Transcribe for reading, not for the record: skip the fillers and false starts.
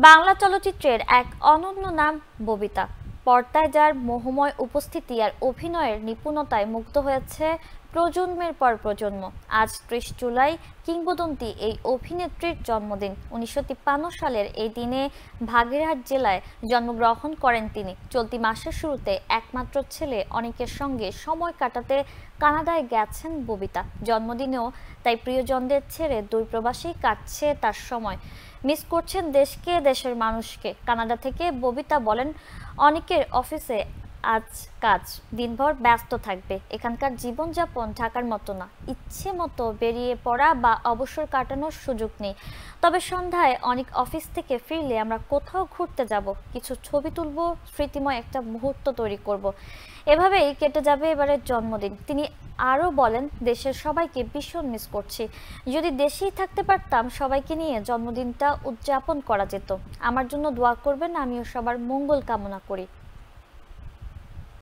বাংলা চলচ্চিত্রের এক অনন্য নাম ববিতা। পর্দায় যার মোহময় উপস্থিতি আর অভিনয়ের নিপুণতায় মুগ্ধ হয়েছে প্রজন্মের পর প্রজন্ম। আজ ৩০ জুলাই কিংবদন্তি এই অভিনেত্রীর জন্মদিন। ১৯৫৩ সালের এই দিনে বাগেরহাট জেলায় জন্মগ্রহণ করেন তিনি। চলতি মাসের শুরুতে একমাত্র ছেলে অনিকের সঙ্গে সময় কাটাতে কানাডায় গেছেন ববিতা। জন্মদিনেও তাই প্রিয়জনদের ছেড়ে দূরপ্রবাসী কাটছে তার সময়। মিস করছেন দেশকে, দেশের মানুষকে। কানাডা থেকে ববিতা বলেন, অনেকের অফিসে আজ কাজ, দিনভর ব্যস্ত থাকবে। এখানকার জীবনযাপন ঢাকার মতো না। ইচ্ছে মতো বেরিয়ে পড়া বা অবসর কাটানোর সুযোগ নেই। তবে সন্ধ্যায় অনেক অফিস থেকে ফিরলে আমরা কোথাও ঘুরতে যাব, কিছু ছবি তুলব, স্মৃতিময় একটা মুহূর্ত তৈরি করব। এভাবেই কেটে যাবে এবারের জন্মদিন। তিনি আরও বলেন, দেশের সবাইকে ভীষণ মিস করছি। যদি দেশেই থাকতে পারতাম, সবাইকে নিয়ে জন্মদিনটা উদযাপন করা যেত। আমার জন্য দোয়া করবেন, আমিও সবার মঙ্গল কামনা করি।